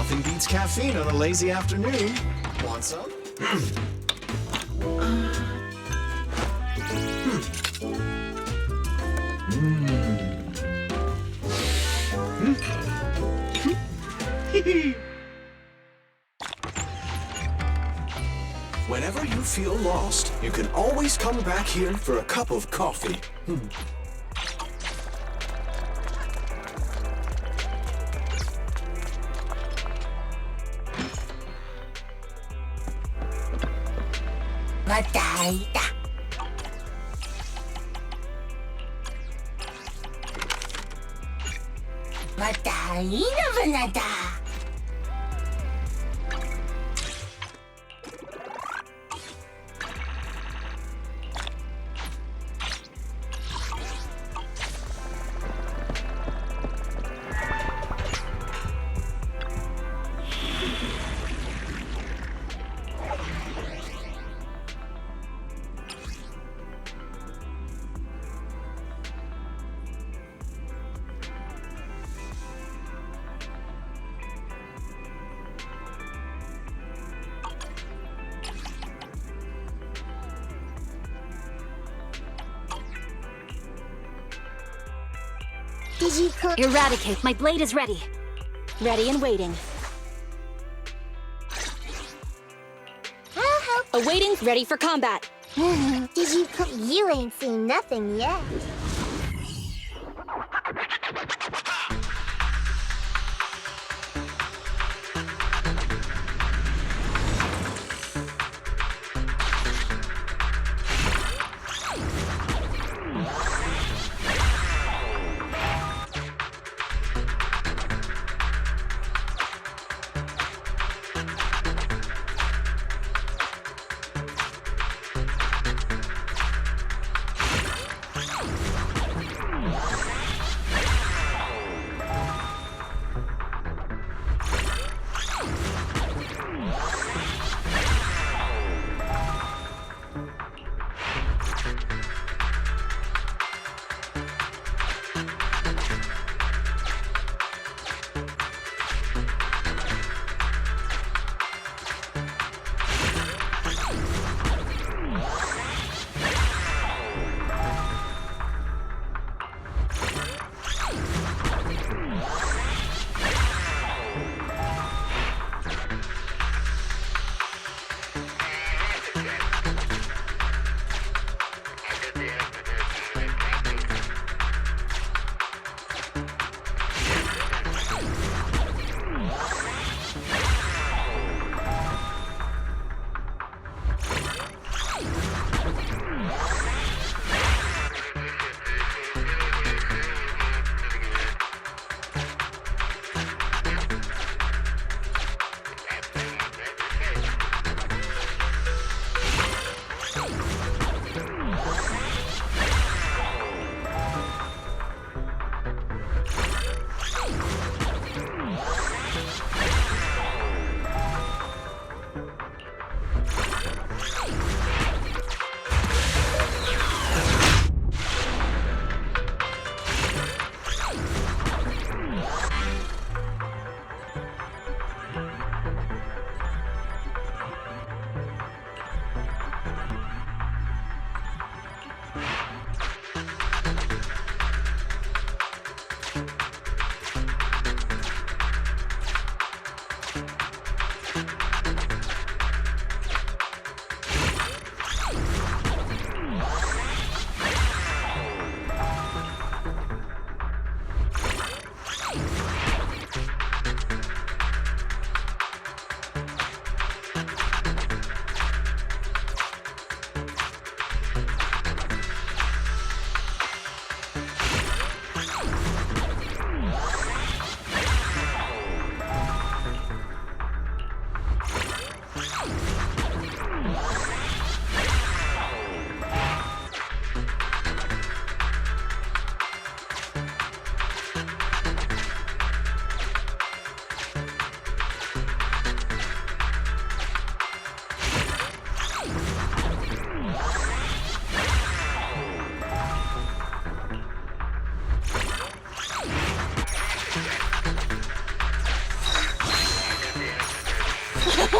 Nothing beats caffeine on a lazy afternoon. Want some? Whenever you feel lost, you can always come back here for a cup of coffee. Did you cook? Eradicate, my blade is ready. Ready and waiting. I'll help. Awaiting, ready for combat. Did you cook? You ain't seen nothing yet.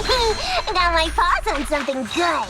Got my paws on something good.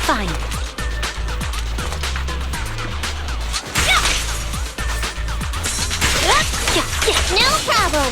Fine. No problem.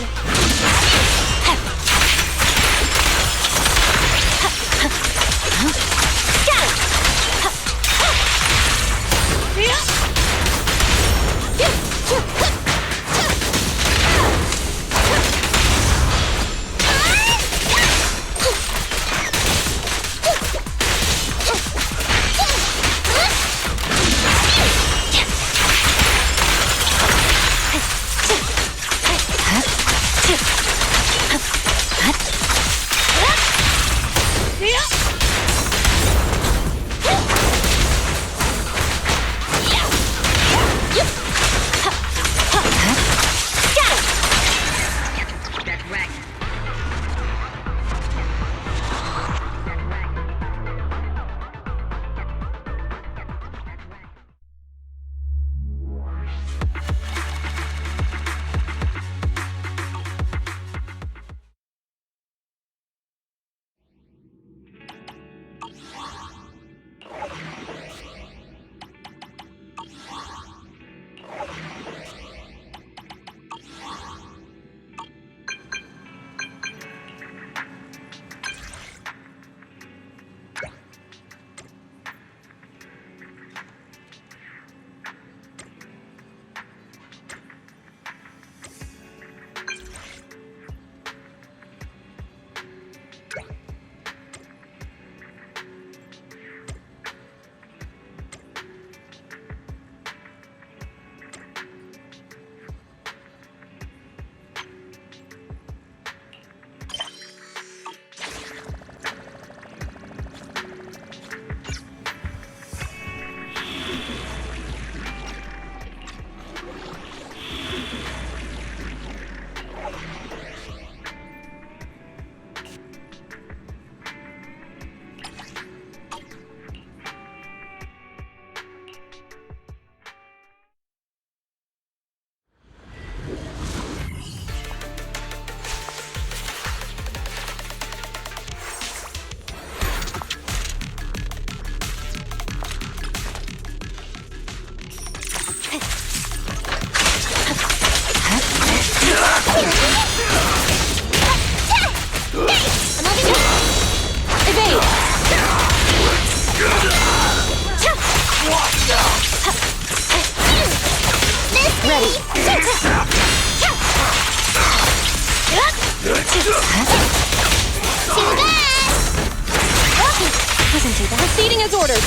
Wasn't too bad. Proceeding as ordered.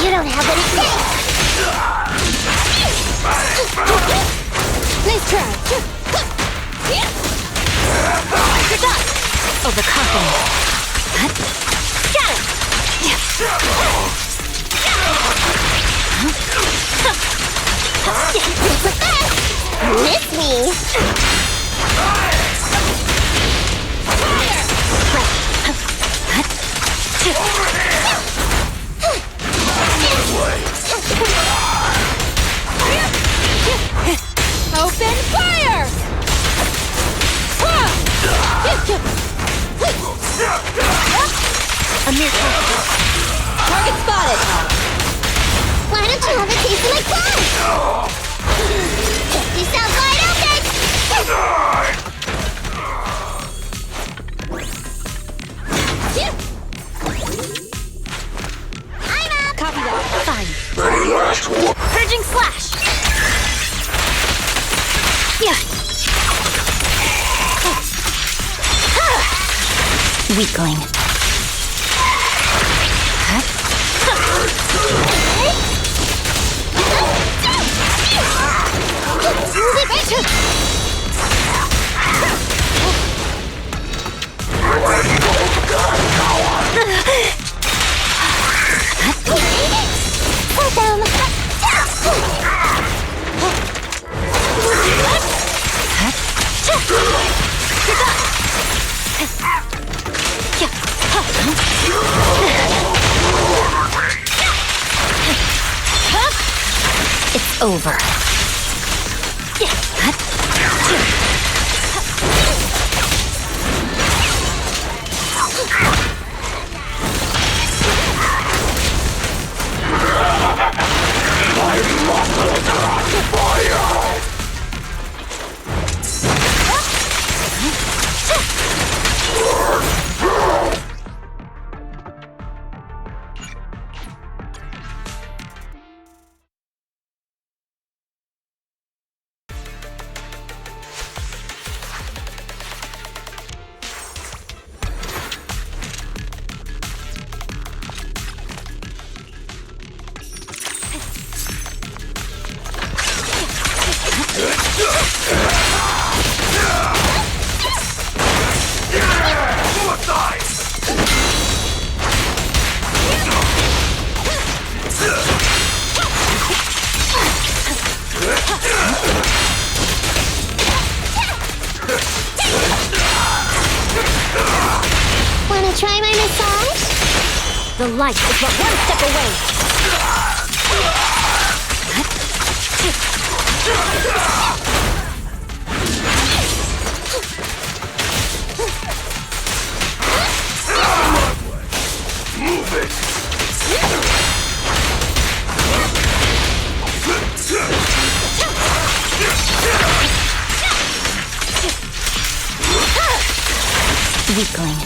You don't have what it takes. Nice try. You're done. Overconfident. Got it. Miss me. Over here! A mere casualty. Target spotted! Why don't you have a taste of my blood? Get yourself wide open! I'm up! Copy that. Fine. Purging slash! Yeah. Weakling. It's over. Wanna try my massage? The light is but one step away. Weakling.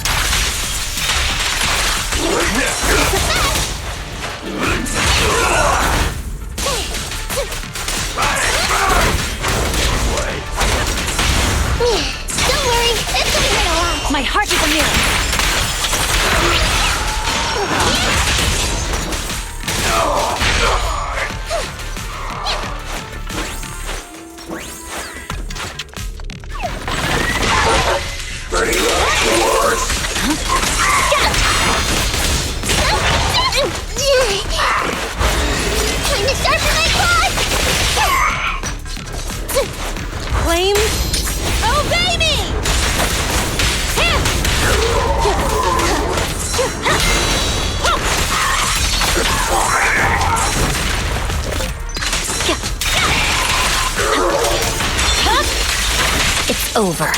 Don't worry, it's gonna hurt a lot. My heart is a mirror. Time to sharpen my claws! Flame, obey me! It's over.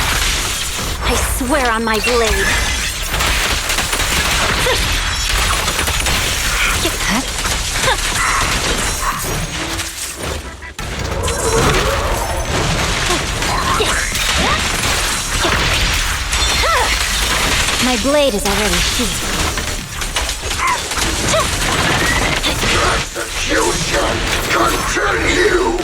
I swear on my blade. My blade is already sheathed. Execution continue!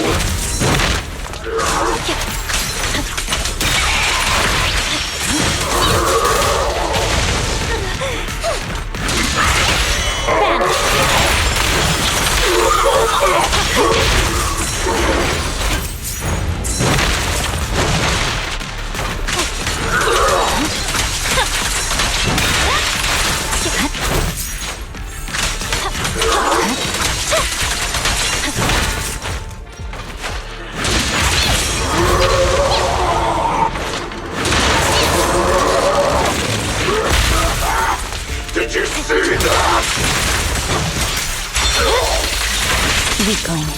Did you see that? Weakling.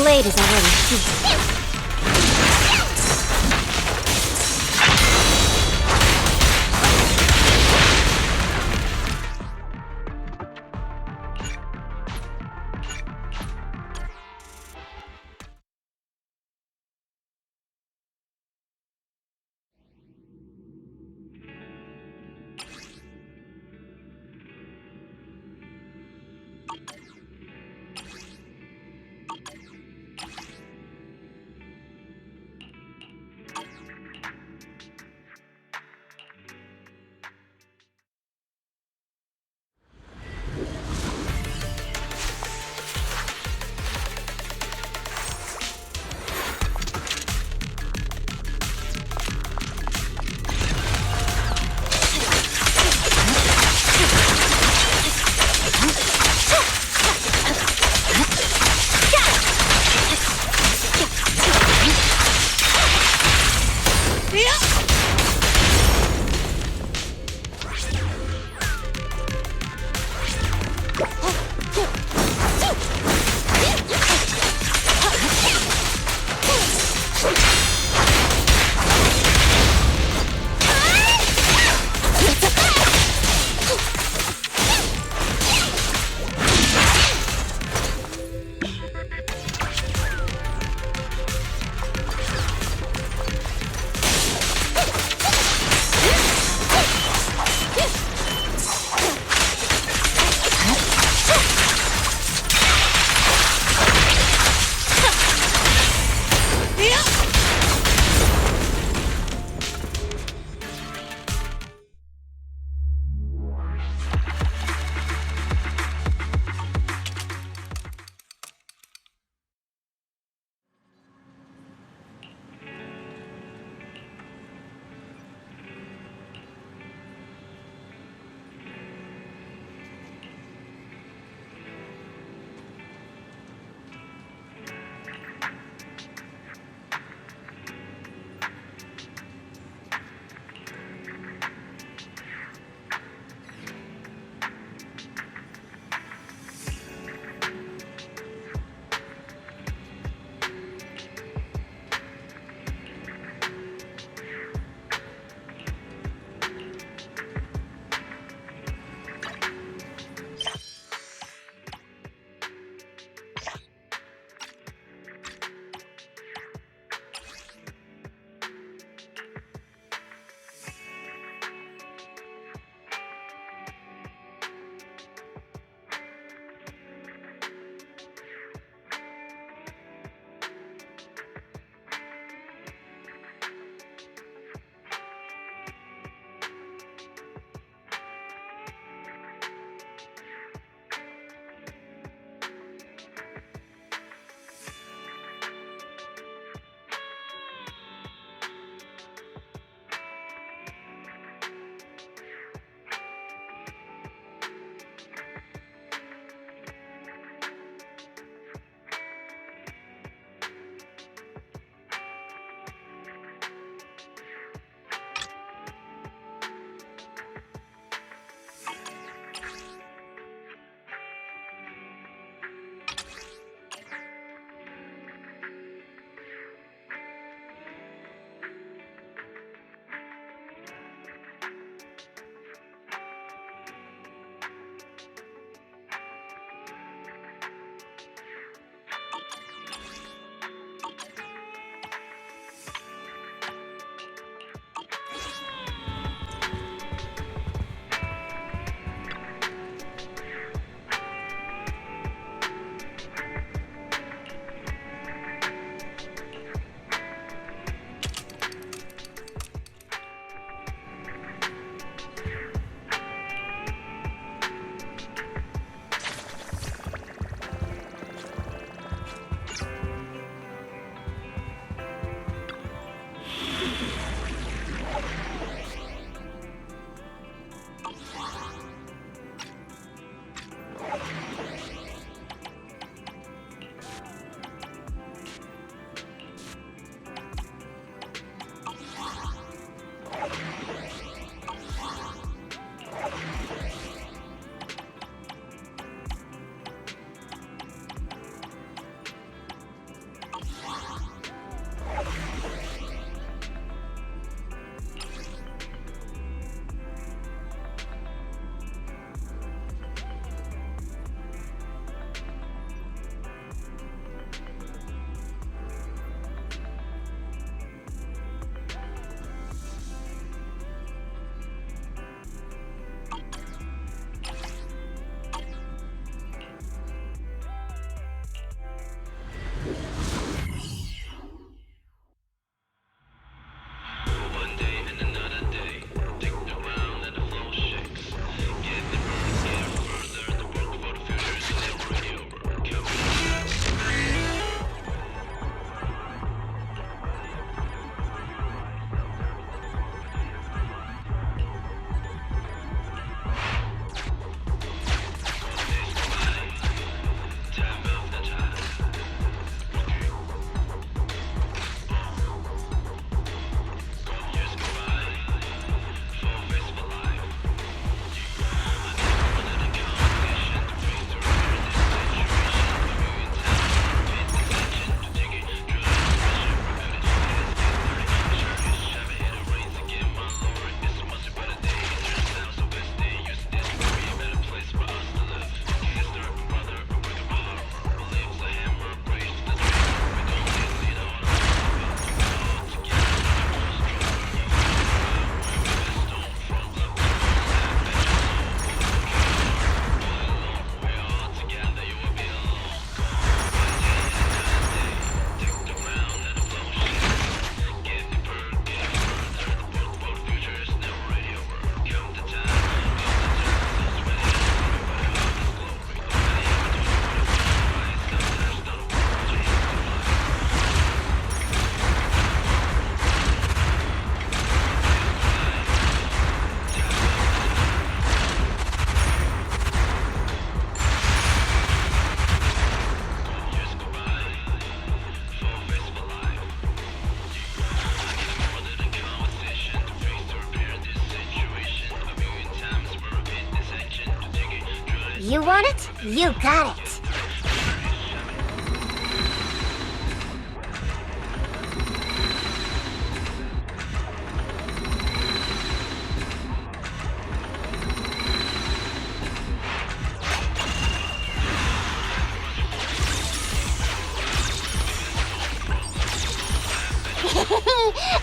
blade is already heat. You want it? You got it.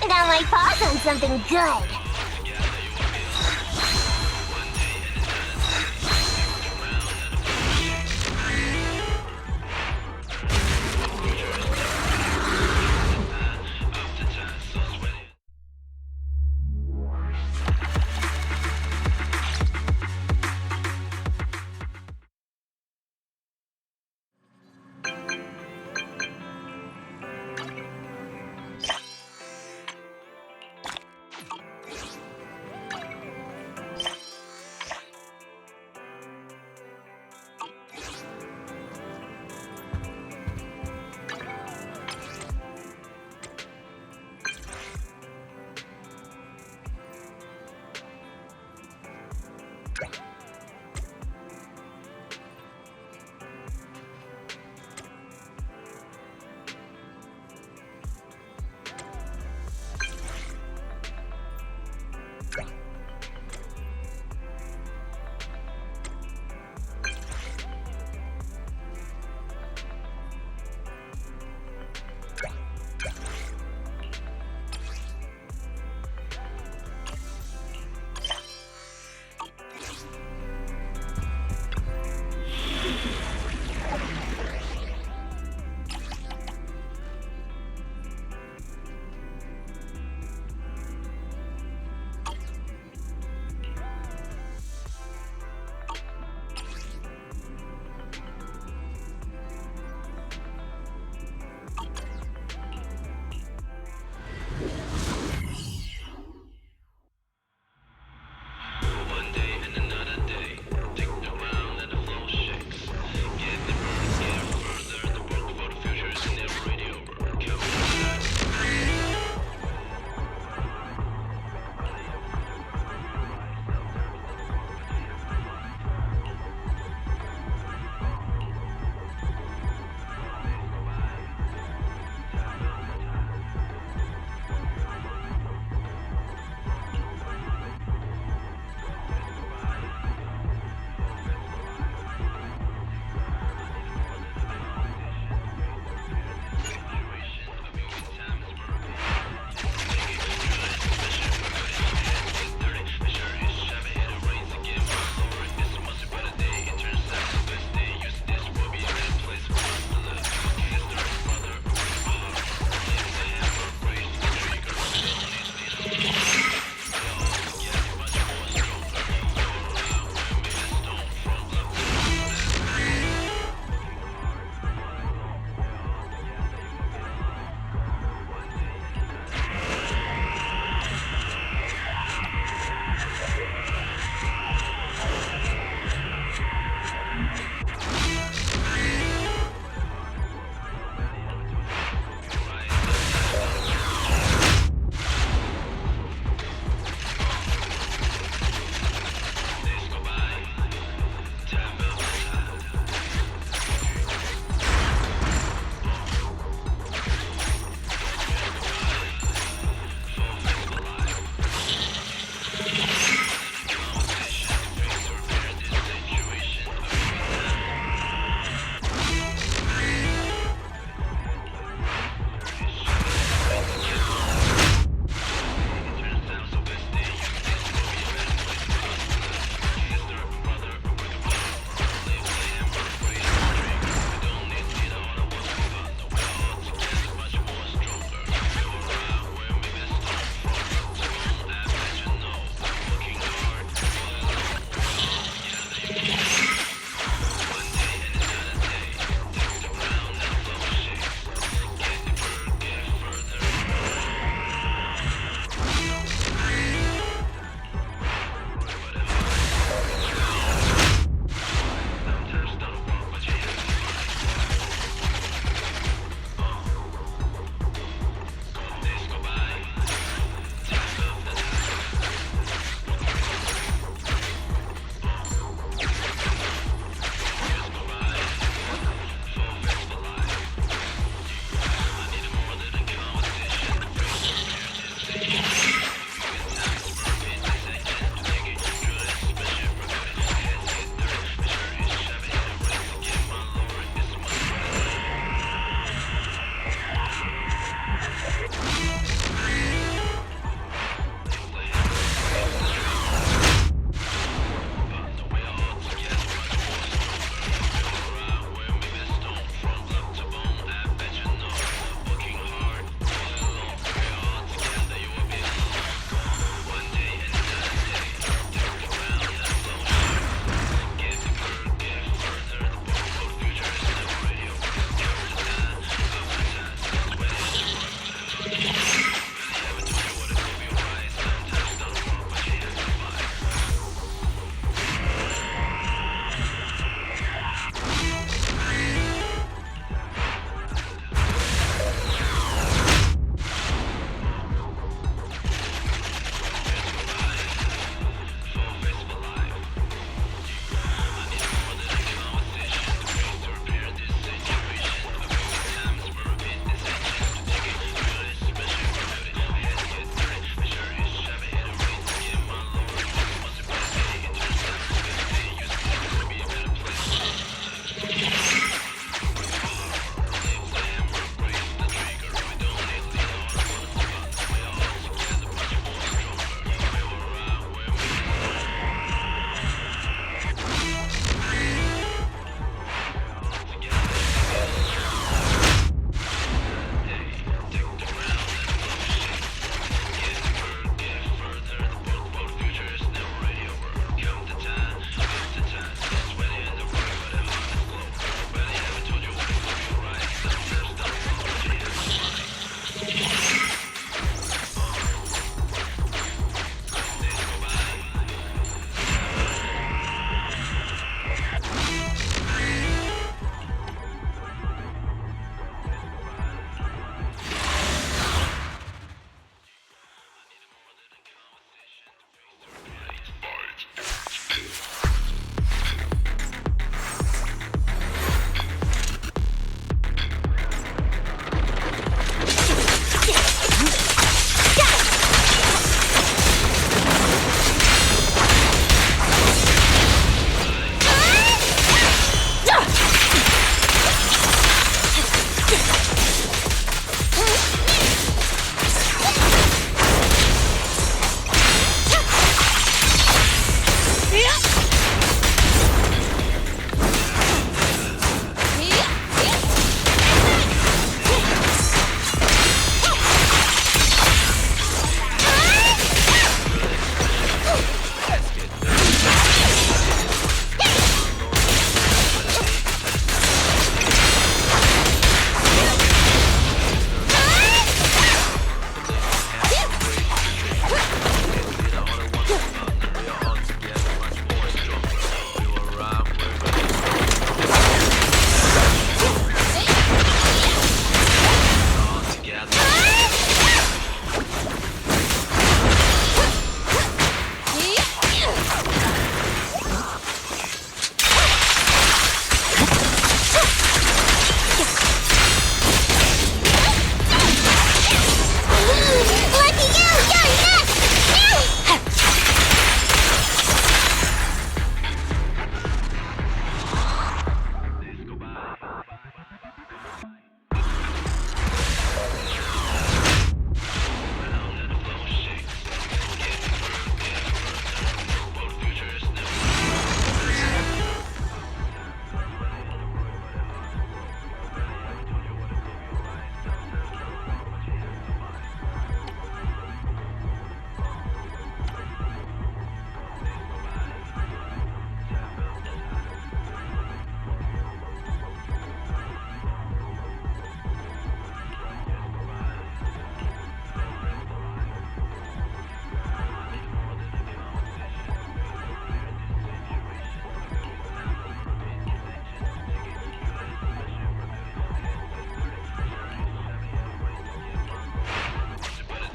Got my paws on something good.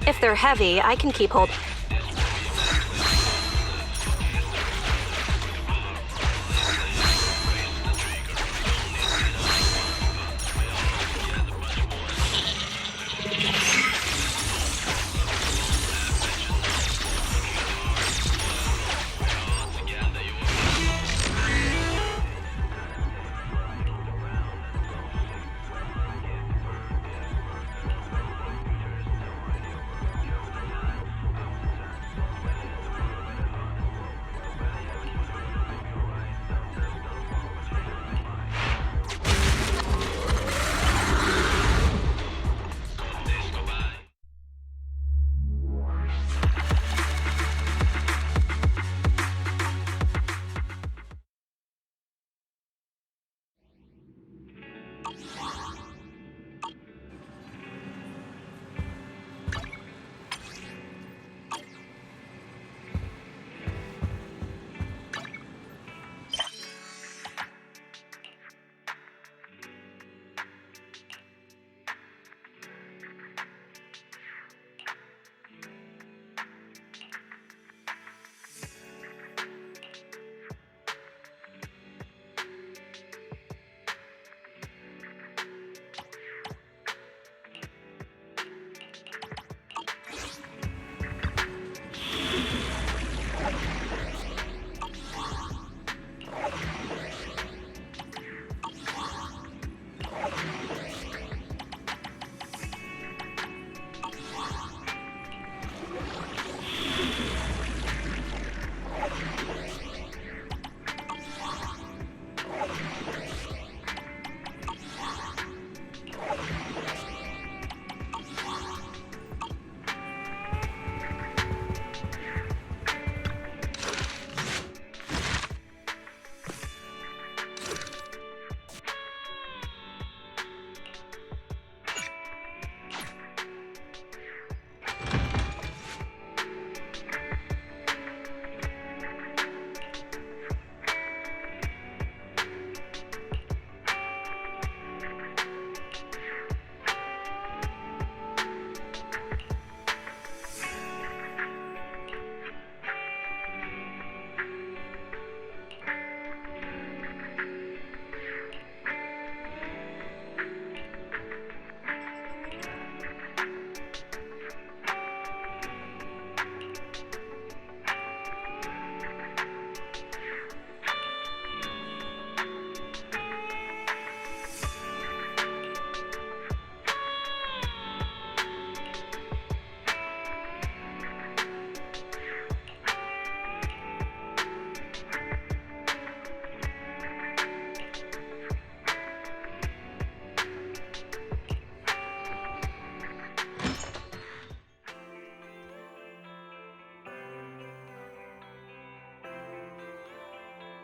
If they're heavy, I can keep hold.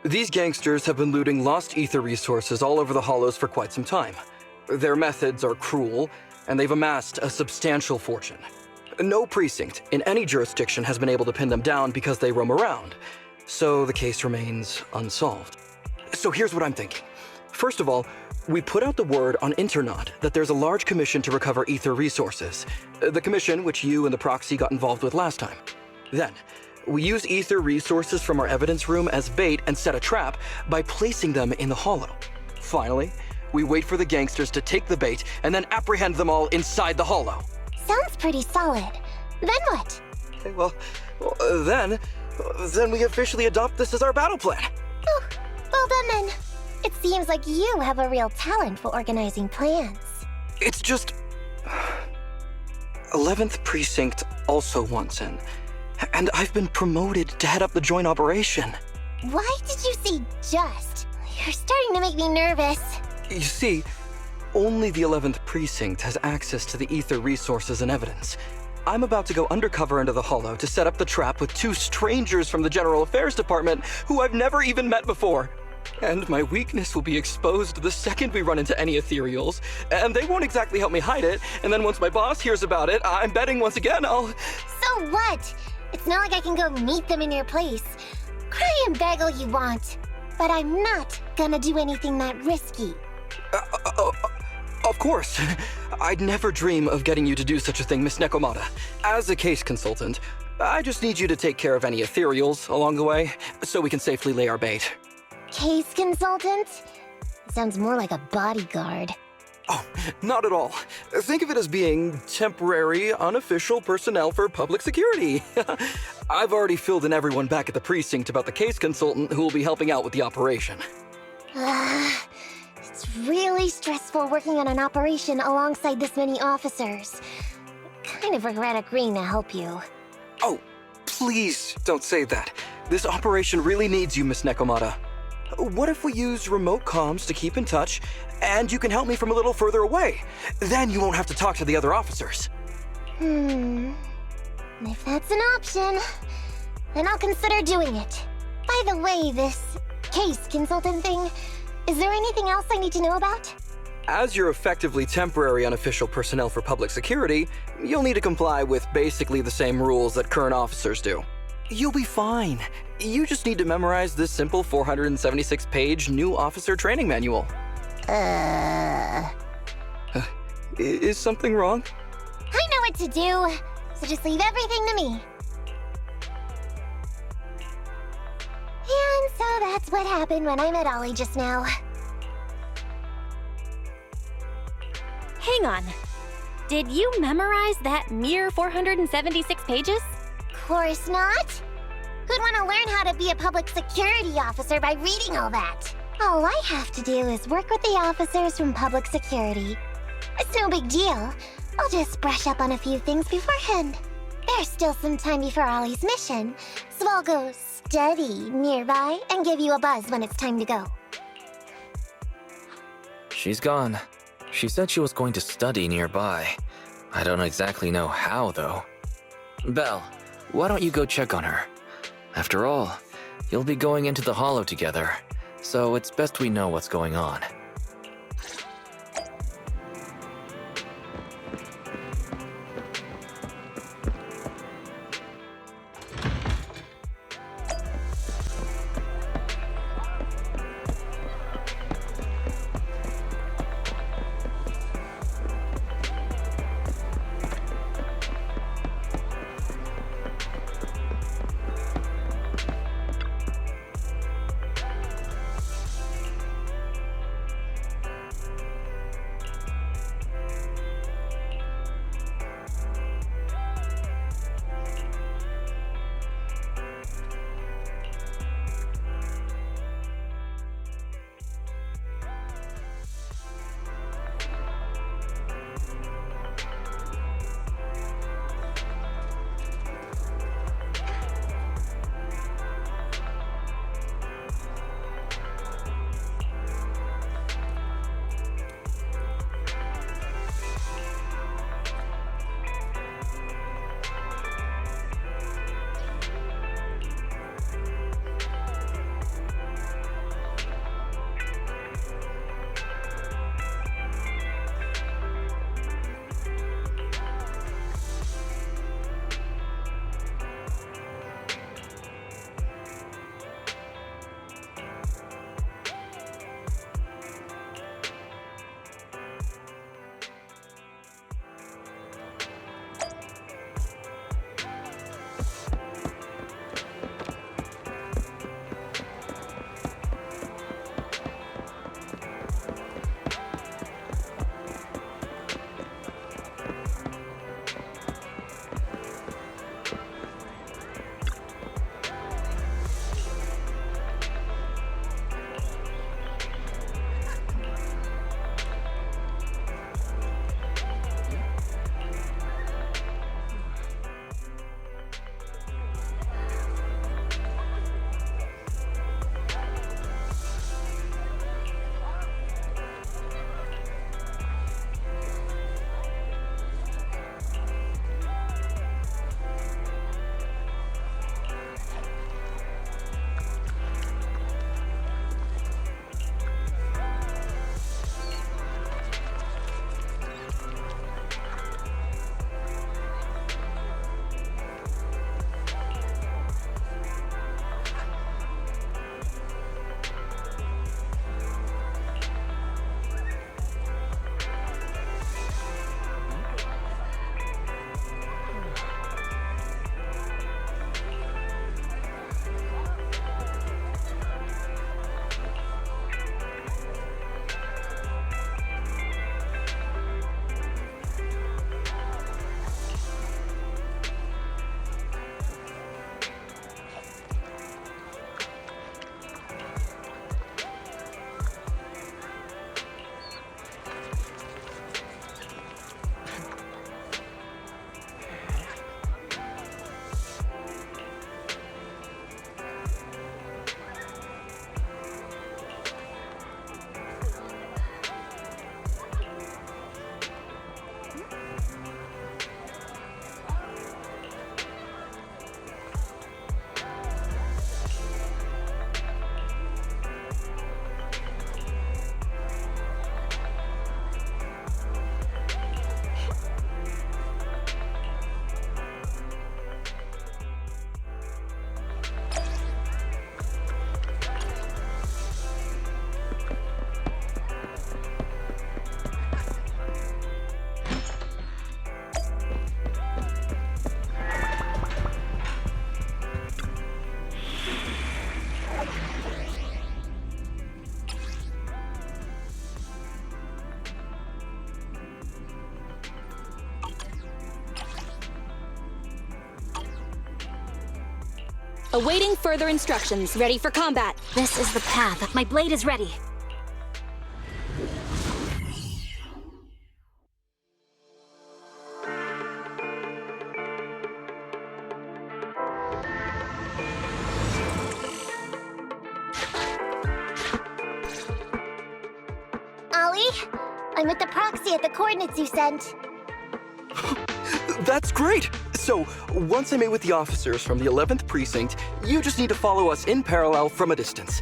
These gangsters have been looting lost ether resources all over the Hollows for quite some time. Their methods are cruel, and they've amassed a substantial fortune. No precinct in any jurisdiction has been able to pin them down because they roam around, so the case remains unsolved. So here's what I'm thinking. First of all, we put out the word on Internet that there's a large commission to recover ether resources. The commission which you and the proxy got involved with last time. Then, we use ether resources from our evidence room as bait and set a trap by placing them in the hollow. Finally, we wait for the gangsters to take the bait and then apprehend them all inside the hollow. Sounds pretty solid. Then what? Okay, well, then we officially adopt this as our battle plan. Oh, well done then. It seems like you have a real talent for organizing plans. It's just 11th Precinct also wants in, and I've been promoted to head up the joint operation. Why did you say just? You're starting to make me nervous. You see, only the 11th Precinct has access to the ether resources and evidence. I'm about to go undercover into the Hollow to set up the trap with two strangers from the General Affairs Department who I've never even met before. And my weakness will be exposed the second we run into any ethereals, and they won't exactly help me hide it, and then once my boss hears about it, I'm betting once again I'll... So what? It's not like I can go meet them in your place. Cry and beg all you want. But I'm not gonna do anything that risky. Of course. I'd never dream of getting you to do such a thing, Miss Nekomata. As a case consultant, I just need you to take care of any ethereals along the way, so we can safely lay our bait. Case consultant? Sounds more like a bodyguard. Oh, not at all. Think of it as being temporary, unofficial personnel for public security. I've already filled in everyone back at the precinct about the case consultant who will be helping out with the operation. It's really stressful working on an operation alongside this many officers. Kind of regret agreeing to help you. Oh, please don't say that. This operation really needs you, Miss Nekomata. What if we use remote comms to keep in touch, and you can help me from a little further away? Then you won't have to talk to the other officers. If that's an option, then I'll consider doing it. By the way, this case consultant thing, is there anything else I need to know about? As you're effectively temporary unofficial personnel for public security, you'll need to comply with basically the same rules that current officers do. You'll be fine. You just need to memorize this simple 476-page new officer training manual. Is something wrong? I know what to do, so just leave everything to me. And so that's what happened when I met Ollie just now. Hang on. Did you memorize that mere 476 pages? Course not. Who'd want to learn how to be a public security officer by reading all that? All I have to do is work with the officers from public security. It's no big deal. I'll just brush up on a few things beforehand. There's still some time before Ollie's mission, so I'll go study nearby and give you a buzz when it's time to go. She's gone. She said she was going to study nearby. I don't exactly know how, though. Belle, why don't you go check on her? After all, you'll be going into the Hollow together, so it's best we know what's going on. Awaiting further instructions. Ready for combat. This is the path. My blade is ready. Ollie, I'm with the proxy at the coordinates you sent. That's great! So, once I meet with the officers from the 11th Precinct, you just need to follow us in parallel from a distance.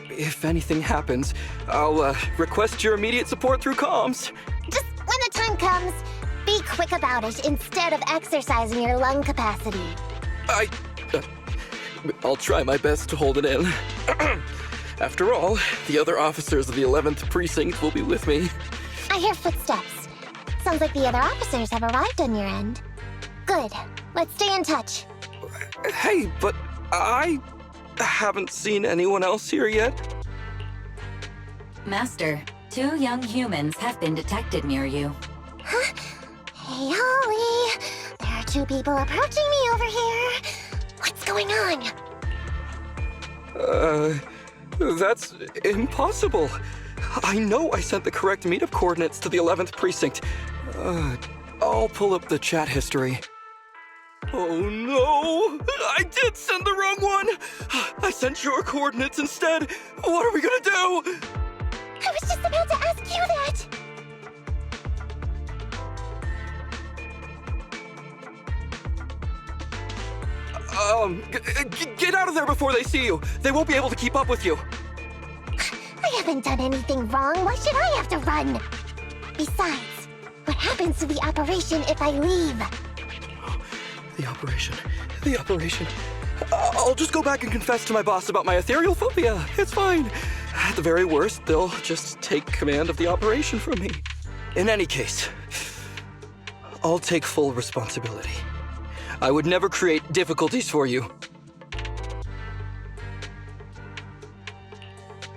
If anything happens, I'll request your immediate support through comms. Just when the time comes, be quick about it instead of exercising your lung capacity. I'll try my best to hold it in. After all, the other officers of the 11th Precinct will be with me. I hear footsteps. Sounds like the other officers have arrived on your end. Good. Let's stay in touch. Hey, but I haven't seen anyone else here yet. Master, 2 young humans have been detected near you. Huh? Hey, Ollie. There are 2 people approaching me over here. What's going on? That's impossible. I know I sent the correct meetup coordinates to the 11th Precinct. I'll pull up the chat history. Oh no! I did send the wrong one! I sent your coordinates instead! What are we gonna do? I was just about to ask you that! Get out of there before they see you! They won't be able to keep up with you! I haven't done anything wrong. Why should I have to run? Besides, what happens to the operation if I leave? The operation. I'll just go back and confess to my boss about my ethereal phobia. It's fine. At the very worst, they'll just take command of the operation from me. In any case, I'll take full responsibility. I would never create difficulties for you.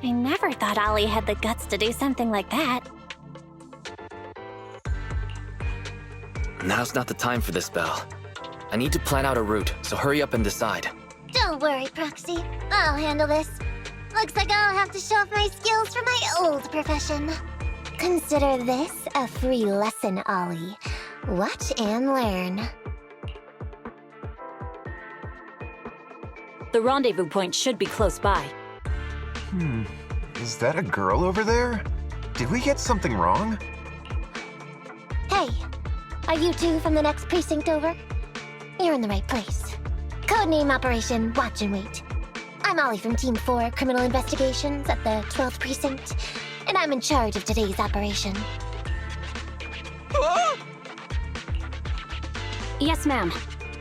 I never thought Ollie had the guts to do something like that. Now's not the time for this, Belle. I need to plan out a route, so hurry up and decide. Don't worry, Proxy. I'll handle this. Looks like I'll have to show off my skills from my old profession. Consider this a free lesson, Ollie. Watch and learn. The rendezvous point should be close by. Is that a girl over there? Did we get something wrong? Hey, are you 2 from the next precinct over? You're in the right place. Codename Operation Watch and Wait. I'm Ollie from Team 4 Criminal Investigations at the 12th Precinct, and I'm in charge of today's operation. Yes, ma'am.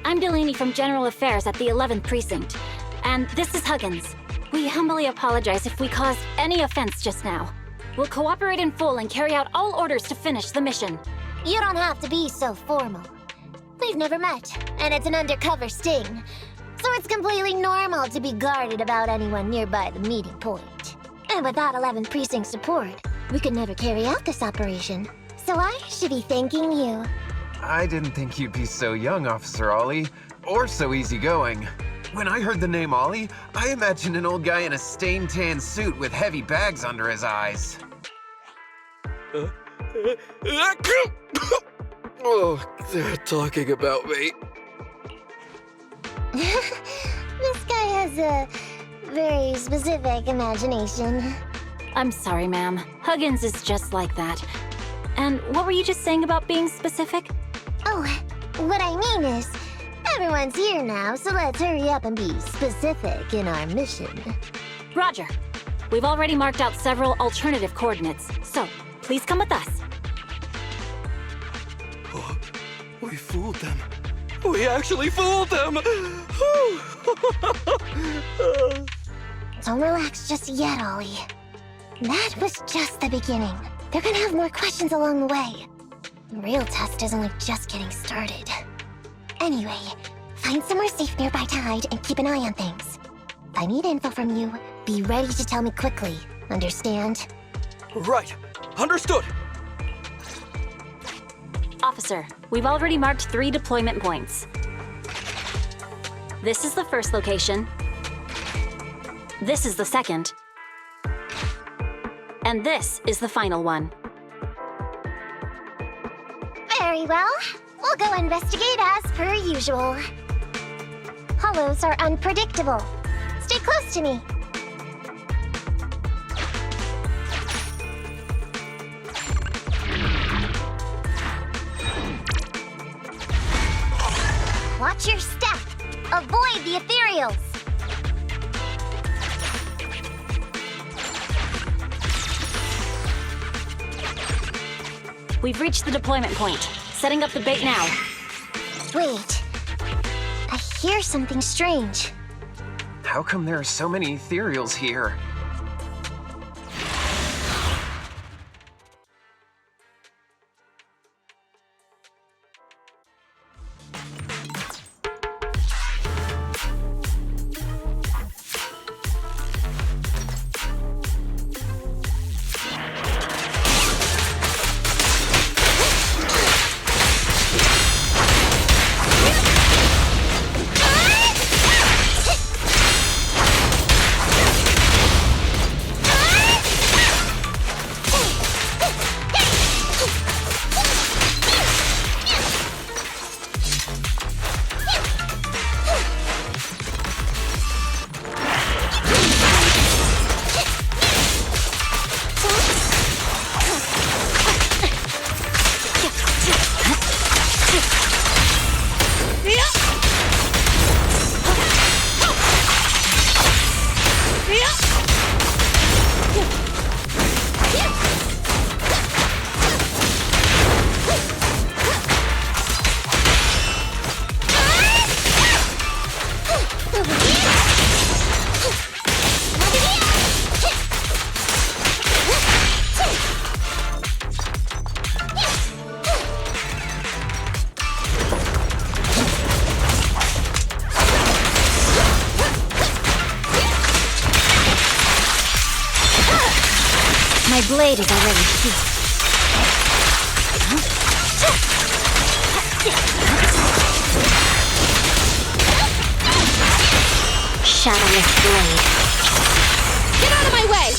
I'm Delaney from General Affairs at the 11th Precinct, and this is Huggins. We humbly apologize if we caused any offense just now. We'll cooperate in full and carry out all orders to finish the mission. You don't have to be so formal. We've never met, and it's an undercover sting. So it's completely normal to be guarded about anyone nearby the meeting point. And without 11th Precinct support, we could never carry out this operation. So I should be thanking you. I didn't think you'd be so young, Officer Ollie, or so easygoing. When I heard the name Ollie, I imagined an old guy in a stained tan suit with heavy bags under his eyes. Oh, they're talking about me. This guy has a very specific imagination. I'm sorry, ma'am. Huggins is just like that. And what were you just saying about being specific? Oh, what I mean is, everyone's here now, so let's hurry up and be specific in our mission. Roger. We've already marked out several alternative coordinates, so please come with us. Oh, we fooled them. We actually fooled them! Don't relax just yet, Ollie. That was just the beginning. They're gonna have more questions along the way. The real test is only just getting started. Anyway, find somewhere safe nearby to hide and keep an eye on things. If I need info from you, be ready to tell me quickly. Understand? Right. Understood. Officer, we've already marked 3 deployment points. This is the first location. This is the second. And this is the final one. Very well. We'll go investigate as per usual. Hollows are unpredictable. Stay close to me. Watch your step. Avoid the ethereals. We've reached the deployment point. Setting up the bait now. Wait. I hear something strange. How come there are so many ethereals here? My blade is already heated. Shadowless blade. Get out of my way!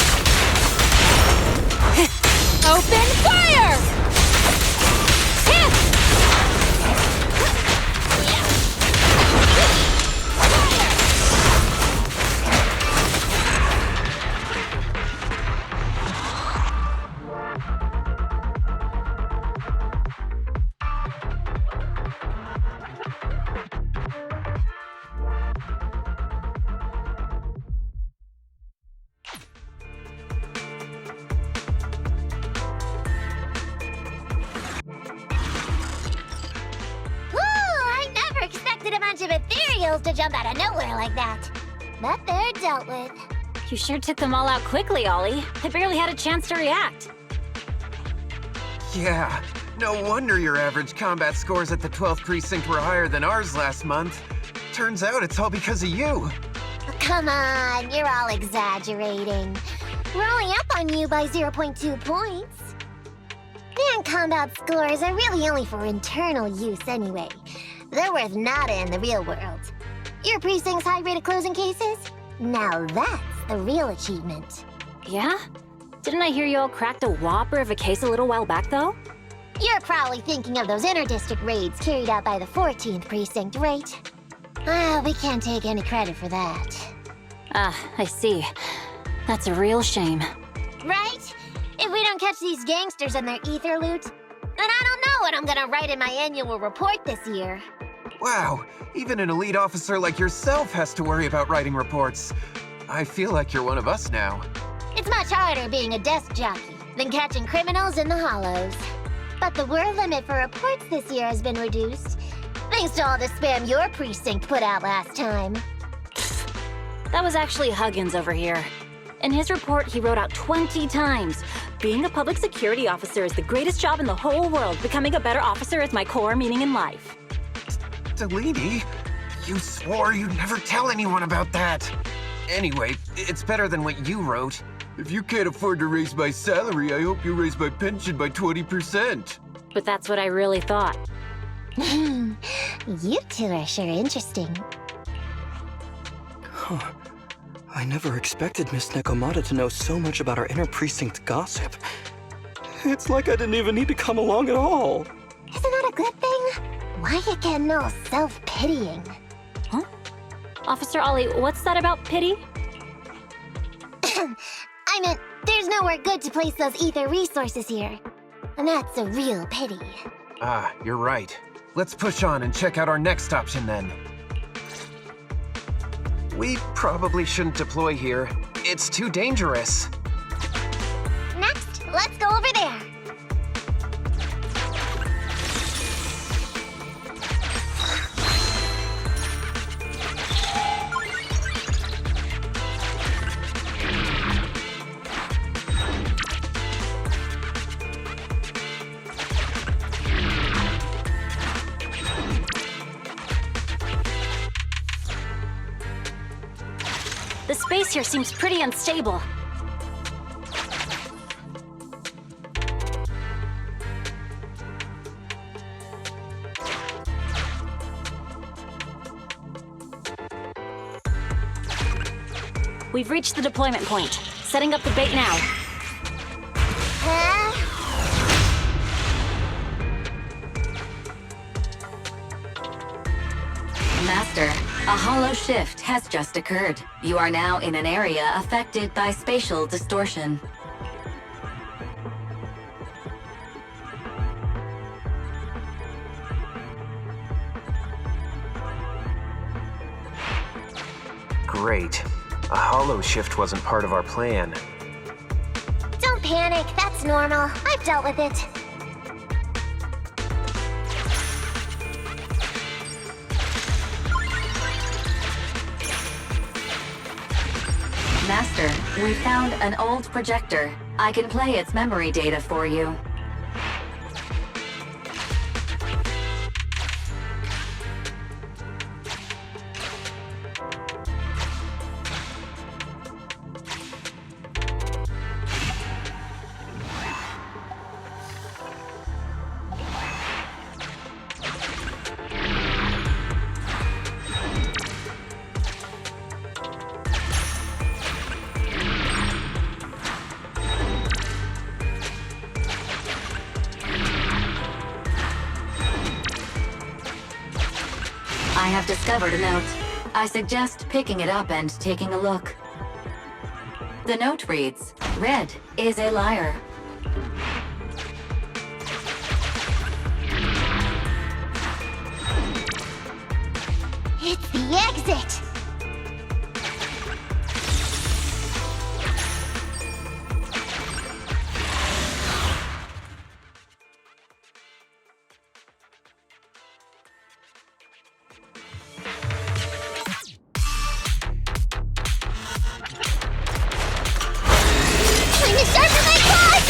Open fire! Of ethereals to jump out of nowhere like that. But they're dealt with. You sure took them all out quickly, Ollie. I barely had a chance to react. Yeah, no wonder your average combat scores at the 12th precinct were higher than ours last month. Turns out it's all because of you. Oh, come on, you're all exaggerating. We're only up on you by 0.2 points. And combat scores are really only for internal use anyway. They're worth nada in the real world. Your precinct's high rate of closing cases? Now that's the real achievement. Yeah? Didn't I hear you all cracked a whopper of a case a little while back, though? You're probably thinking of those inter-district raids carried out by the 14th precinct, right? We can't take any credit for that. Ah, I see. That's a real shame. Right? If we don't catch these gangsters and their ether loot, then I don't know what I'm gonna write in my annual report this year. Wow, even an elite officer like yourself has to worry about writing reports. I feel like you're one of us now. It's much harder being a desk jockey than catching criminals in the hollows. But the word limit for reports this year has been reduced, thanks to all the spam your precinct put out last time. That was actually Huggins over here. In his report, he wrote out 20 times. Being a public security officer is the greatest job in the whole world. Becoming a better officer is my core meaning in life. Delaney, you swore you'd never tell anyone about that. Anyway, it's better than what you wrote. If you can't afford to raise my salary, I hope you raise my pension by 20%. But that's what I really thought. You two are sure interesting. I never expected Miss Nekomata to know so much about our inter-precinct gossip. It's like I didn't even need to come along at all. Isn't that a good thing? Why you getting all self-pitying? Huh? Officer Ollie, what's that about pity? I meant, there's nowhere good to place those ether resources here. And that's a real pity. Ah, you're right. Let's push on and check out our next option then. We probably shouldn't deploy here. It's too dangerous. Next, let's go over there. The space here seems pretty unstable. We've reached the deployment point. Setting up the bait now. Master, a hollow shift has just occurred. You are now in an area affected by spatial distortion. Great. A hollow shift wasn't part of our plan. Don't panic, that's normal. I've dealt with it. Master, we found an old projector. I can play its memory data for you. I have discovered a note. I suggest picking it up and taking a look. The note reads, "Red is a liar." It's the exit! Time to sharpen my claws!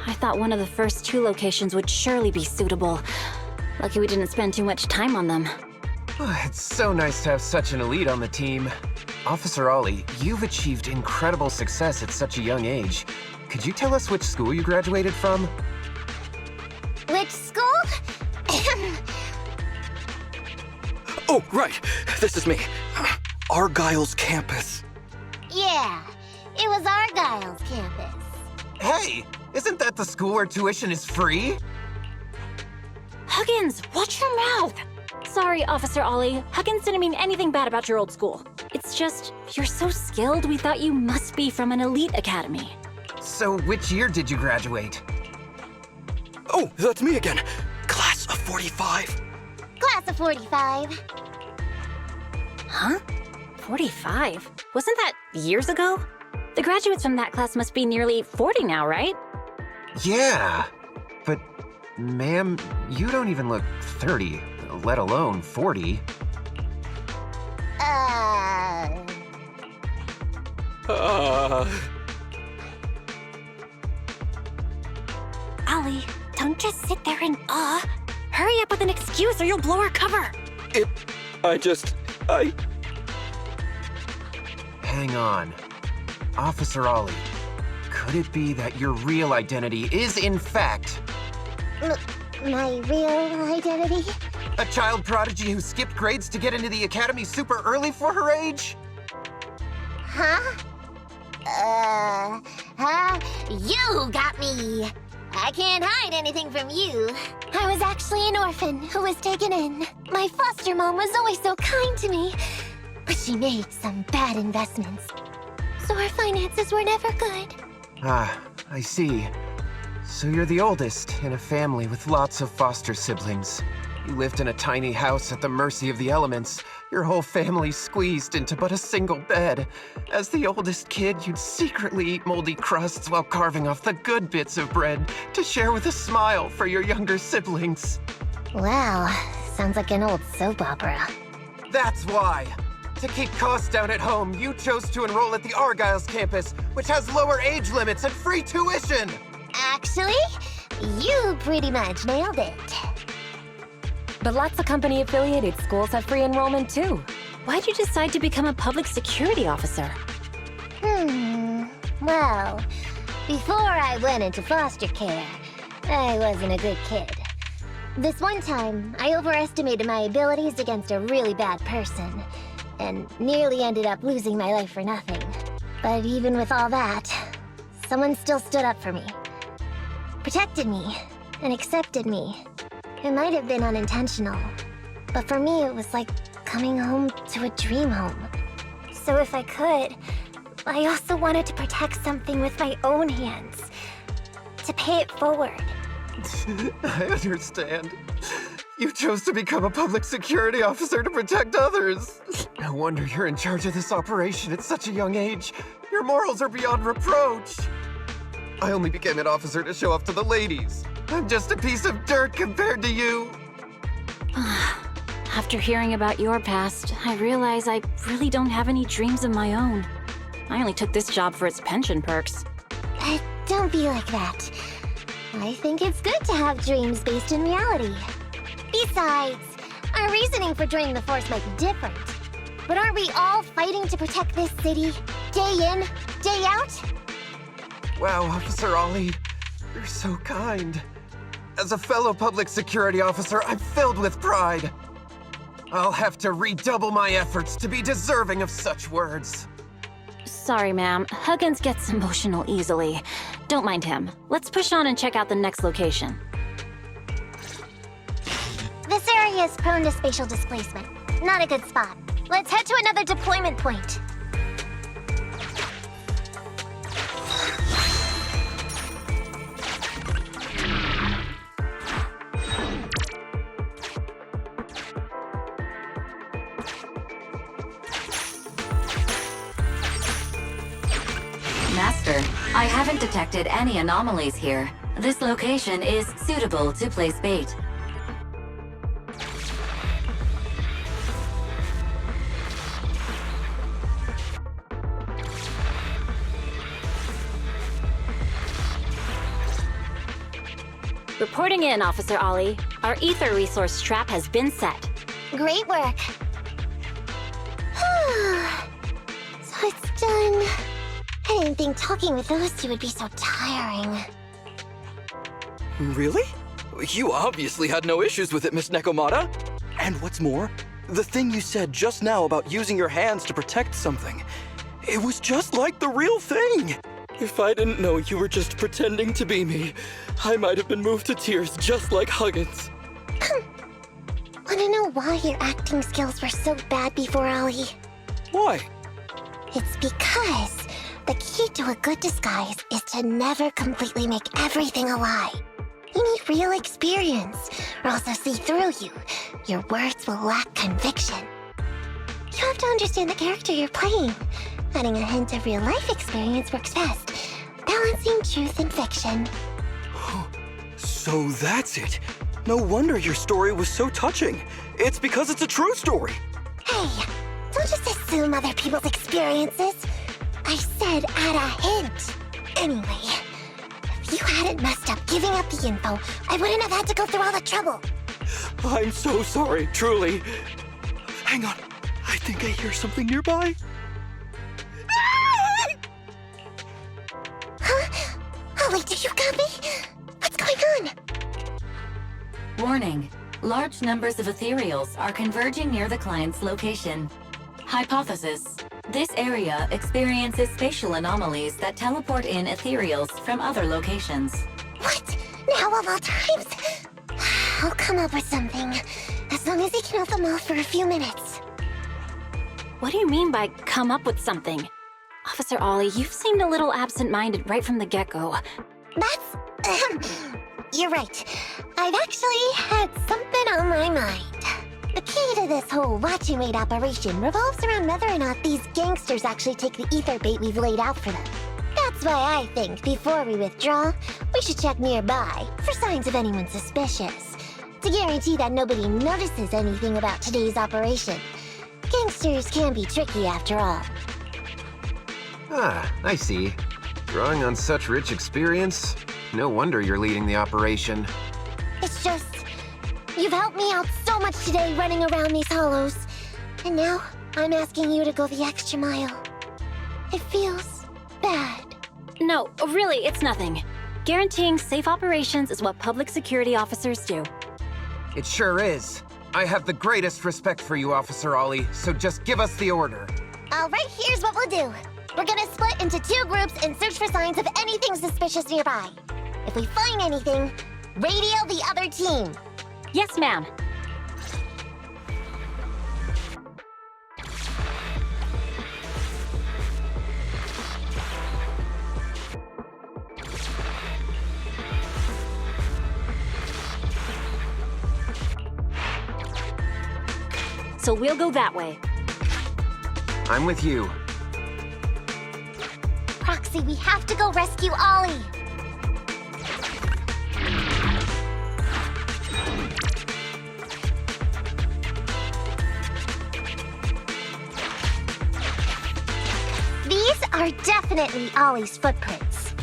I thought one of the first two locations would surely be suitable. Lucky we didn't spend too much time on them. It's so nice to have such an elite on the team. Officer Ollie, you've achieved incredible success at such a young age. Could you tell us which school you graduated from? Which school? Oh, right. This is me. Argyle's campus. Yeah, It was Argyle's campus. Hey, isn't that the school where tuition is free? Huggins, watch your mouth! Sorry, Officer Ollie. Huggins didn't mean anything bad about your old school. It's just, you're so skilled, we thought you must be from an elite academy. So which year did you graduate? Oh, that's me again. Class of 45. Class of 45. Huh? 45? Wasn't that years ago? The graduates from that class must be nearly 40 now, right? Yeah, but ma'am, you don't even look 30, let alone 40. Ollie, don't just sit there in awe. Hurry up with an excuse or you'll blow our cover. Hang on. Officer Ollie, could it be that your real identity is, in fact, My real identity? a child prodigy who skipped grades to get into the academy super early for her age? Huh? You got me! I can't hide anything from you. I was actually an orphan who was taken in. My foster mom was always so kind to me, but she made some bad investments. So our finances were never good. Ah, I see. So you're the oldest in a family with lots of foster siblings. You lived in a tiny house at the mercy of the elements, your whole family squeezed into but a single bed. As the oldest kid, you'd secretly eat moldy crusts while carving off the good bits of bread to share with a smile for your younger siblings. Wow, sounds like an old soap opera. That's why! To keep costs down at home, you chose to enroll at the Argyle's campus, which has lower age limits and free tuition! Actually, you pretty much nailed it. But lots of company-affiliated schools have free enrollment too. Why'd you decide to become a public security officer? Well, before I went into foster care, I wasn't a good kid. This one time, I overestimated my abilities against a really bad person, and nearly ended up losing my life for nothing. But even with all that, someone still stood up for me, protected me, and accepted me. It might have been unintentional, but for me it was like coming home to a dream home. So if I could, I also wanted to protect something with my own hands, to pay it forward. I understand. You chose to become a public security officer to protect others. No wonder you're in charge of this operation at such a young age. Your morals are beyond reproach. I only became an officer to show off to the ladies. I'm just a piece of dirt compared to you. After hearing about your past, I realize I really don't have any dreams of my own. I only took this job for its pension perks. Don't be like that. I think it's good to have dreams based in reality. Besides, our reasoning for joining the Force might be different. But aren't we all fighting to protect this city, day in, day out? Wow, Officer Ollie, you're so kind. As a fellow public security officer, I'm filled with pride. I'll have to redouble my efforts to be deserving of such words. Sorry, ma'am. Huggins gets emotional easily. Don't mind him. Let's push on and check out the next location. This area is prone to spatial displacement. Not a good spot. Let's head to another deployment point. Master, I haven't detected any anomalies here. This location is suitable to place bait. Reporting in, Officer Ollie. Our ether resource trap has been set. Great work. So it's done. I didn't think talking with those two would be so tiring. Really? You obviously had no issues with it, Miss Nekomata. And what's more, the thing you said just now about using your hands to protect something, It was just like the real thing. If I didn't know you were just pretending to be me, I might have been moved to tears just like Huggins. Wanna know why your acting skills were so bad before, Ollie? Why? It's because the key to a good disguise is to never completely make everything a lie. You need real experience, or else they'll see through you. Your words will lack conviction. You have to understand the character you're playing. Adding a hint of real-life experience works best, balancing truth and fiction. So that's it. No wonder your story was so touching. It's because it's a true story. Hey, don't just assume other people's experiences. I said add a hint. Anyway, if you hadn't messed up giving up the info, I wouldn't have had to go through all the trouble. I'm so sorry, truly. Hang on. I think I hear something nearby. Huh? Ollie, do you copy? What's going on? Warning. Large numbers of ethereals are converging near the client's location. Hypothesis. This area experiences spatial anomalies that teleport in ethereals from other locations. What? Now of all times? I'll come up with something. As long as he can hold them off for a few minutes. What do you mean by come up with something? Officer Ollie, you've seemed a little absent-minded right from the get-go. That's... You're right. I've actually had something on my mind. The key to this whole watch and wait operation revolves around whether or not these gangsters actually take the ether bait we've laid out for them. That's why I think before we withdraw, we should check nearby for signs of anyone suspicious, to guarantee that nobody notices anything about today's operation. Gangsters can be tricky after all. Ah, I see. Drawing on such rich experience, no wonder you're leading the operation. It's just, you've helped me out so much today running around these hollows. And now, I'm asking you to go the extra mile. It feels bad. No, really, it's nothing. Guaranteeing safe operations is what public security officers do. It sure is. I have the greatest respect for you, Officer Ollie, so just give us the order. All right, here's what we'll do. We're gonna split into 2 groups and search for signs of anything suspicious nearby. If we find anything, radio the other team. Yes, ma'am. So we'll go that way. I'm with you. Proxy, we have to go rescue Ollie. These are definitely Ollie's footprints.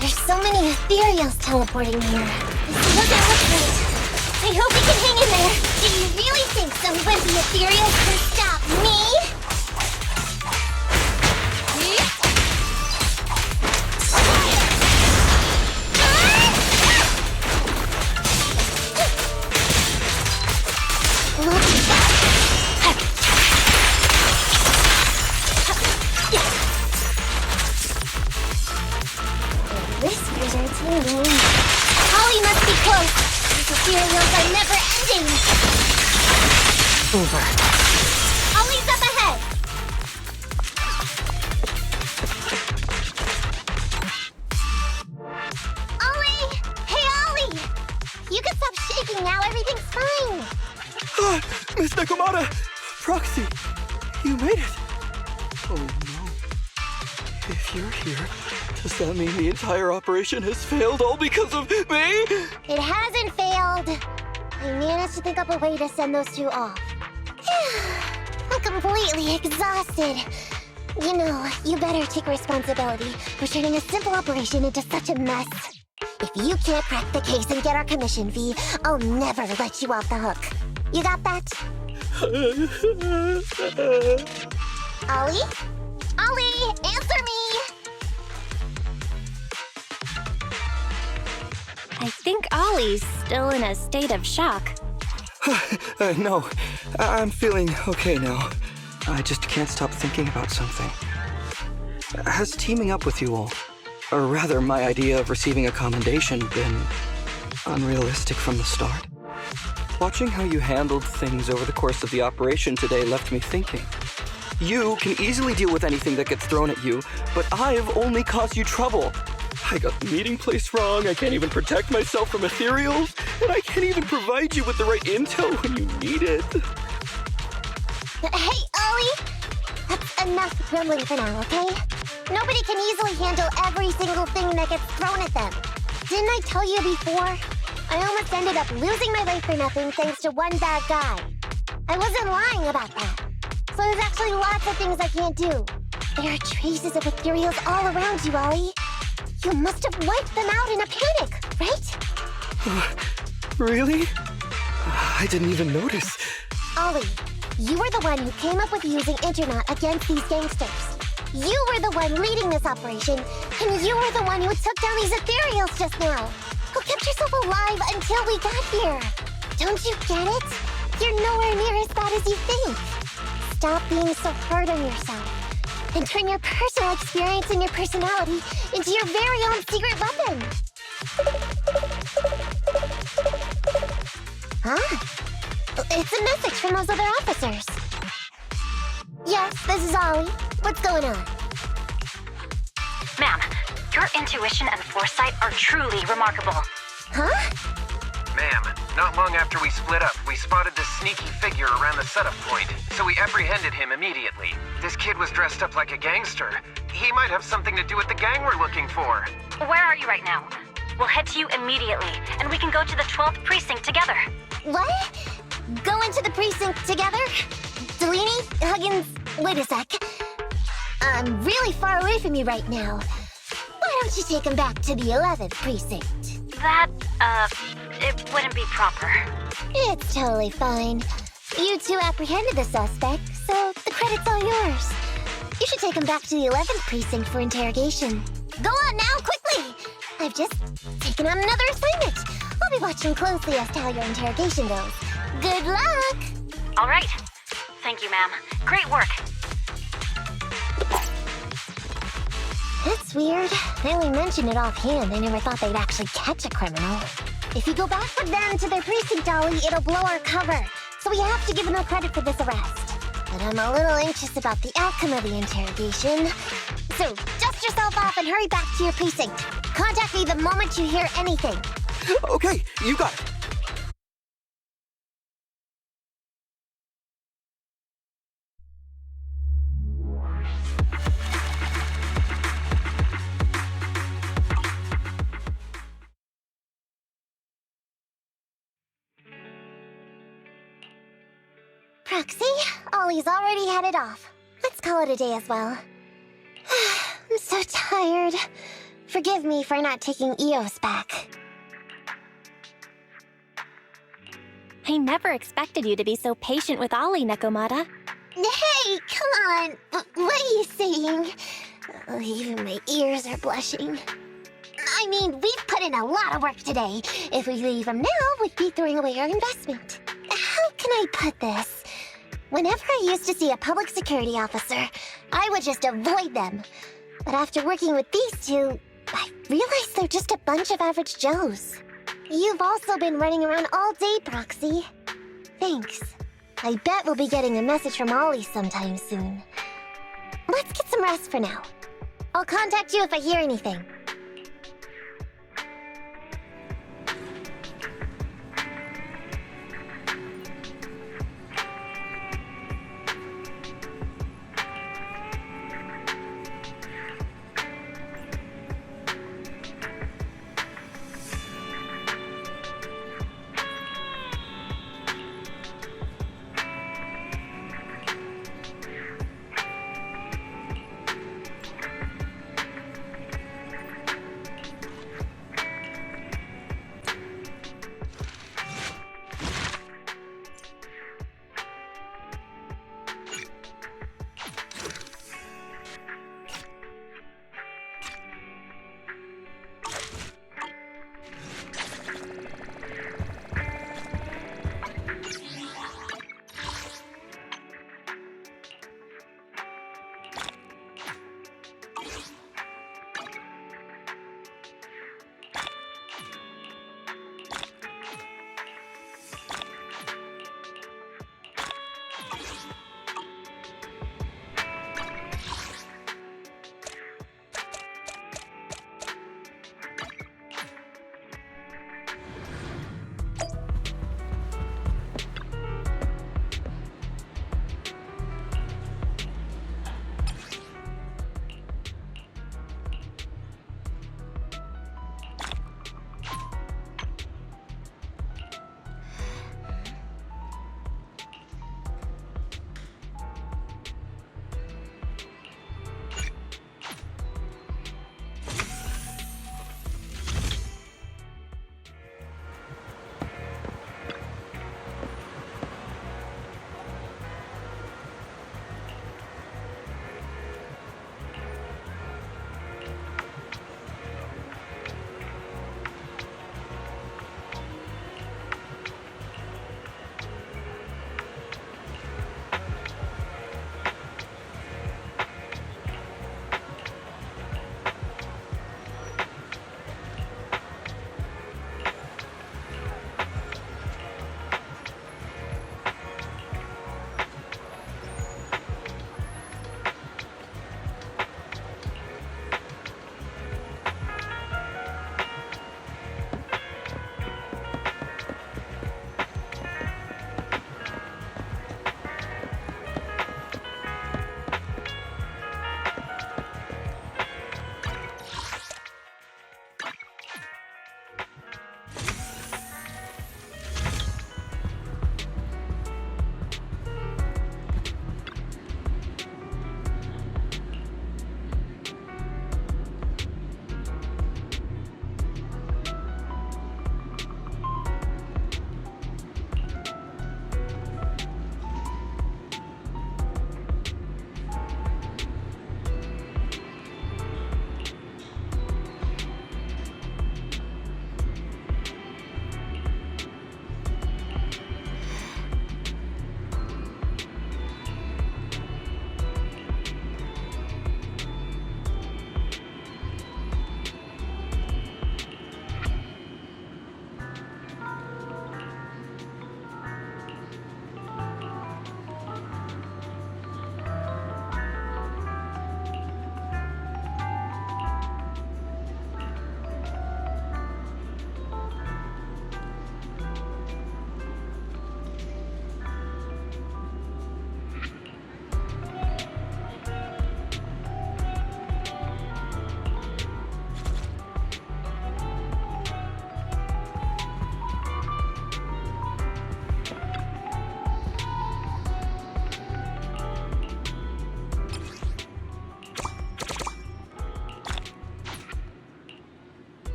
There's so many ethereals teleporting here. This doesn't look great. I hope we can hang in there. Do you really think some wimpy ethereals can stop me? Whispers are tingling. Ollie must be close. These ethereals are never ending. Over. Ollie's up ahead. Ollie! Hey, Ollie! You can stop shaking now. Everything's fine. Ah, Miss Nekomata! Proxy! You made it! Oh no. If you're here, does that mean the entire operation has failed all because of me? It hasn't failed. I managed to think up a way to send those 2 off. I'm completely exhausted. You know, you better take responsibility for turning a simple operation into such a mess. If you can't crack the case and get our commission fee, I'll never let you off the hook. You got that? Ollie? Ollie, answer me! I think Ollie's still in a state of shock. No, I'm feeling okay now. I just can't stop thinking about something. Has teaming up with you all, or rather my idea of receiving a commendation, been unrealistic from the start? Watching how you handled things over the course of the operation today left me thinking. You can easily deal with anything that gets thrown at you, but I've only caused you trouble. I got the meeting place wrong, I can't even protect myself from ethereals, and I can't even provide you with the right intel when you need it. Hey, Ollie! That's enough grumbling for now, okay? Nobody can easily handle every single thing that gets thrown at them. Didn't I tell you before? I almost ended up losing my life for nothing thanks to one bad guy. I wasn't lying about that. So there's actually lots of things I can't do. There are traces of ethereals all around you, Ollie. You must have wiped them out in a panic, right? Really? I didn't even notice. Ollie, you were the one who came up with using Internet against these gangsters. You were the one leading this operation, and you were the one who took down these ethereals just now. Who kept yourself alive until we got here. Don't you get it? You're nowhere near as bad as you think. Stop being so hard on yourself. And turn your personal experience and your personality into your very own secret weapon. Huh? It's a message from those other officers. Yes, this is Ollie. What's going on? Ma'am, your intuition and foresight are truly remarkable. Huh? Ma'am, not long after we split up, we spotted this sneaky figure around the setup point, so we apprehended him immediately. This kid was dressed up like a gangster. He might have something to do with the gang we're looking for. Where are you right now? We'll head to you immediately, and we can go to the 12th precinct together. What? Go into the precinct together? Delaney, Huggins, wait a sec. I'm really far away from you right now. Why don't you take him back to the 11th precinct? That, it wouldn't be proper. It's totally fine. You two apprehended the suspect, so the credit's all yours. You should take him back to the 11th precinct for interrogation. Go on now, quickly! I've just taken on another assignment. I'll be watching closely as to how your interrogation goes. Good luck! All right. Thank you, ma'am. Great work. That's weird. I only mentioned it offhand. I never thought they'd actually catch a criminal. If you go back with them to their precinct, Ollie, it'll blow our cover. So we have to give them no credit for this arrest. But I'm a little anxious about the outcome of the interrogation. So dust yourself off and hurry back to your precinct. Contact me the moment you hear anything. Okay, you got it. Proxy, Ollie's already headed off. Let's call it a day as well. I'm so tired. Forgive me for not taking EOS back. I never expected you to be so patient with Ollie, Nekomata. Hey, come on. What are you saying? Oh, even my ears are blushing. I mean, we've put in a lot of work today. If we leave them now, we'd be throwing away our investment. How can I put this? Whenever I used to see a public security officer, I would just avoid them. But after working with these two, I realized they're just a bunch of average Joes. You've also been running around all day, Proxy. Thanks. I bet we'll be getting a message from Ollie sometime soon. Let's get some rest for now. I'll contact you if I hear anything.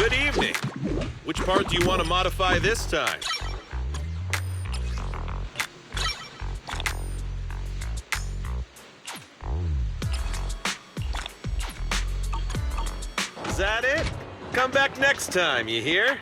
Good evening. Which part do you want to modify this time? Is that it? Come back next time, you hear?